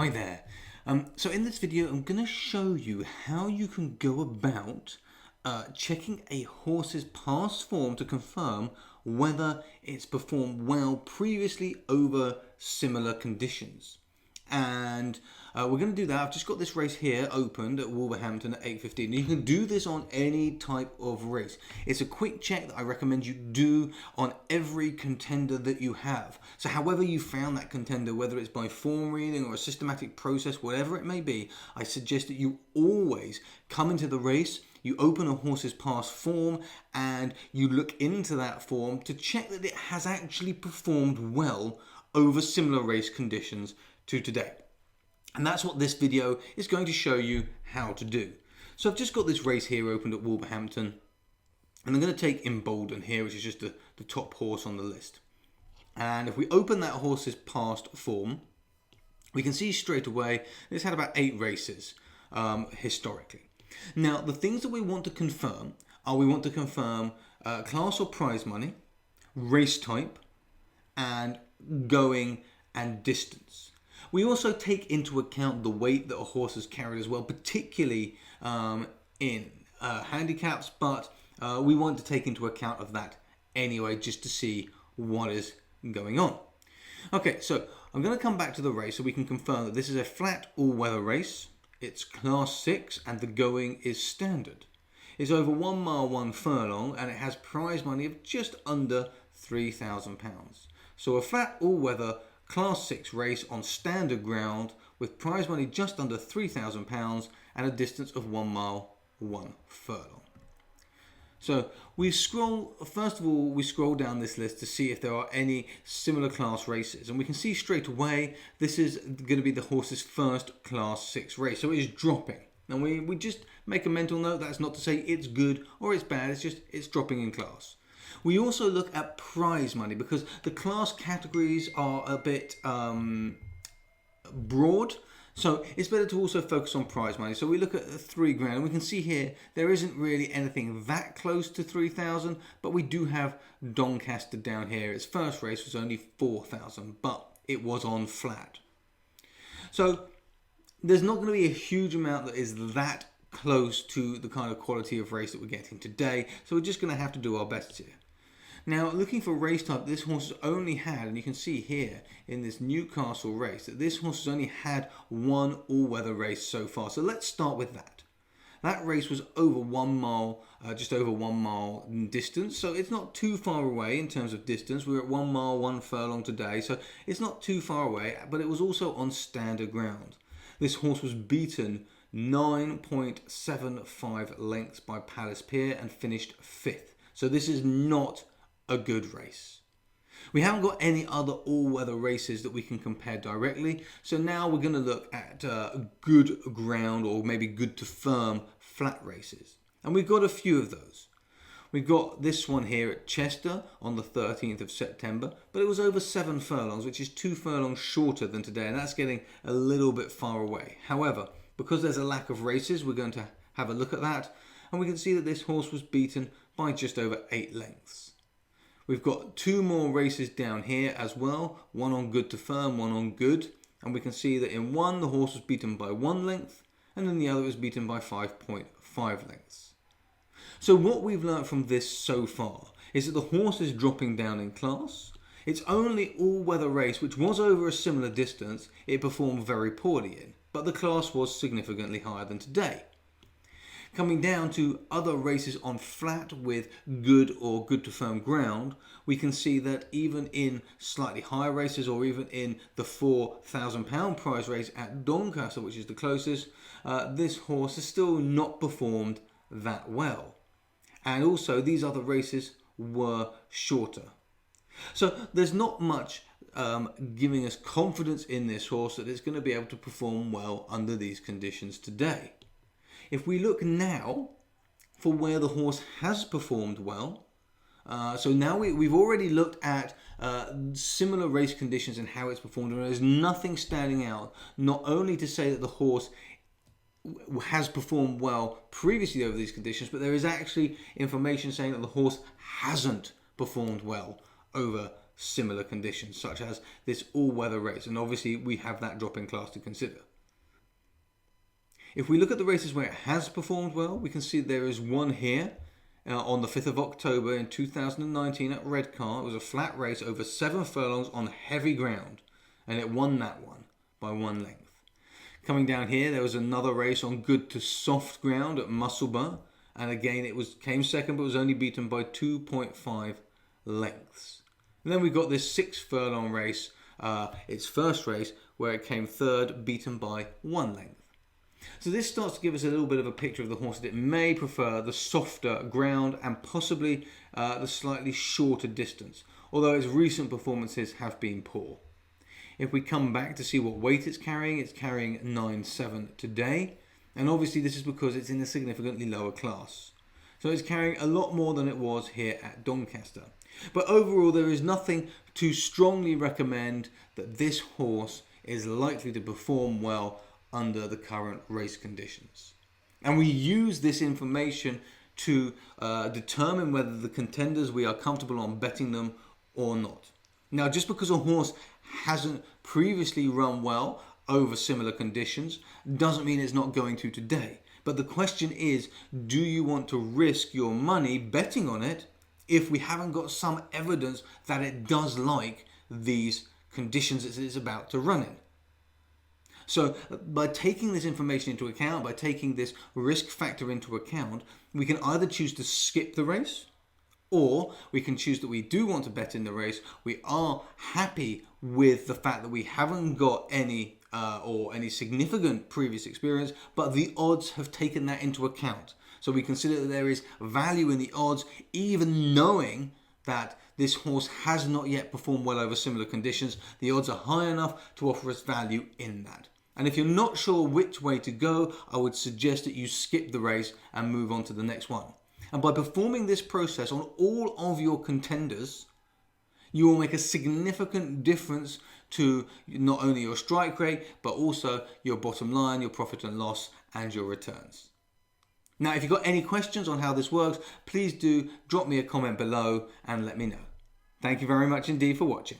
Hi there. So in this video I'm going to show you how you can go about checking a horse's past form to confirm whether it's performed well previously over similar conditions. And we're going to do that. I've just got this race here opened at Wolverhampton at 8:15. You can do this on any type of race. It's a quick check that I recommend you do on every contender that you have. So however you found that contender, whether it's by form reading or a systematic process, whatever it may be, I suggest that you always come into the race, you open a horse's past form and you look into that form to check that it has actually performed well over similar race conditions to today. And that's what this video is going to show you how to do. So I've just got this race here opened at Wolverhampton, and I'm going to take Embolden here, which is just the top horse on the list. And if we open that horse's past form, we can see straight away it's had about 8 races historically. Now the things that we want to confirm are we want to confirm class or prize money, race type, and going and distance. We also take into account the weight that a horse has carried as well, particularly in handicaps, but we want to take into account of that anyway, just to see what is going on. Okay, so I'm going to come back to the race so we can confirm that this is a flat all-weather race. It's class 6 and the going is standard. It's over 1 mile 1 furlong and it has prize money of just under £3,000. So a flat all-weather Class 6 race on standard ground with prize money just under £3,000 and a distance of 1 mile 1 furlong. So we scroll down this list to see if there are any similar class races, and we can see straight away this is going to be the horse's first class 6 race, so it is dropping. And we just make a mental note. That's not to say it's good or it's bad, it's just it's dropping in class. We also look at prize money because the class categories are a bit broad, so it's better to also focus on prize money. So we look at £3,000 and we can see here there isn't really anything that close to 3,000, but we do have Doncaster down here. Its first race was only 4,000, but it was on flat. So there's not going to be a huge amount that is that close to the kind of quality of race that we're getting today, so we're just going to have to do our best here. Now, looking for race type, this horse has only had, and you can see here in this Newcastle race, that this horse has only had 1 all-weather race so far. So let's start with that. That race was over 1 mile, just over 1 mile distance, so it's not too far away in terms of distance. We're at 1 mile 1 furlong today, so it's not too far away, but it was also on standard ground. This horse was beaten 9.75 lengths by Palace Pier and finished 5th. So this is not a good race. We haven't got any other all-weather races that we can compare directly, so now we're going to look at good ground or maybe good to firm flat races. And we've got a few of those. We've got this one here at Chester on the 13th of September, but it was over 7 furlongs, which is 2 furlongs shorter than today, and that's getting a little bit far away. However, because there's a lack of races, we're going to have a look at that, and we can see that this horse was beaten by just over 8 lengths. We've got 2 more races down here as well, one on good to firm, one on good, and we can see that in one the horse was beaten by 1 length, and in the other it was beaten by 5.5 lengths. So what we've learnt from this so far is that the horse is dropping down in class. Its only all-weather race, which was over a similar distance, it performed very poorly in, but the class was significantly higher than today. Coming down to other races on flat with good or good to firm ground, we can see that even in slightly higher races or even in the £4,000 prize race at Doncaster, which is the closest, this horse has still not performed that well. And also these other races were shorter. So there's not much giving us confidence in this horse that it's going to be able to perform well under these conditions today. If we look now for where the horse has performed well, so now we've already looked at similar race conditions and how it's performed, and there's nothing standing out, not only to say that the horse has performed well previously over these conditions, but there is actually information saying that the horse hasn't performed well over similar conditions, such as this all-weather race. And obviously we have that drop in class to consider. If we look at the races where it has performed well, we can see there is one here on the 5th of October in 2019 at Redcar. It was a flat race over 7 furlongs on heavy ground, and it won that one by 1 length. Coming down here, there was another race on good to soft ground at Musselburgh, and again it came second, but was only beaten by 2.5 lengths. And then we got this 6 furlong race, its first race, where it came third, beaten by 1 length. So this starts to give us a little bit of a picture of the horse that it may prefer the softer ground and possibly the slightly shorter distance, although its recent performances have been poor. If we come back to see what weight it's carrying 9.7 today, and obviously this is because it's in a significantly lower class. So it's carrying a lot more than it was here at Doncaster. But overall, there is nothing to strongly recommend that this horse is likely to perform well under the current race conditions. And we use this information to determine whether the contenders, we are comfortable on betting them or not. Now, just because a horse hasn't previously run well over similar conditions doesn't mean it's not going to today. But the question is, do you want to risk your money betting on it if we haven't got some evidence that it does like these conditions that it's about to run in? So by taking this information into account, by taking this risk factor into account, we can either choose to skip the race, or we can choose that we do want to bet in the race. We are happy with the fact that we haven't got any significant previous experience, but the odds have taken that into account. So we consider that there is value in the odds, even knowing that this horse has not yet performed well over similar conditions. The odds are high enough to offer us value in that. And if you're not sure which way to go, I would suggest that you skip the race and move on to the next one. And by performing this process on all of your contenders, you will make a significant difference to not only your strike rate, but also your bottom line, your profit and loss, and your returns. Now, if you've got any questions on how this works, please do drop me a comment below and let me know. Thank you very much indeed for watching.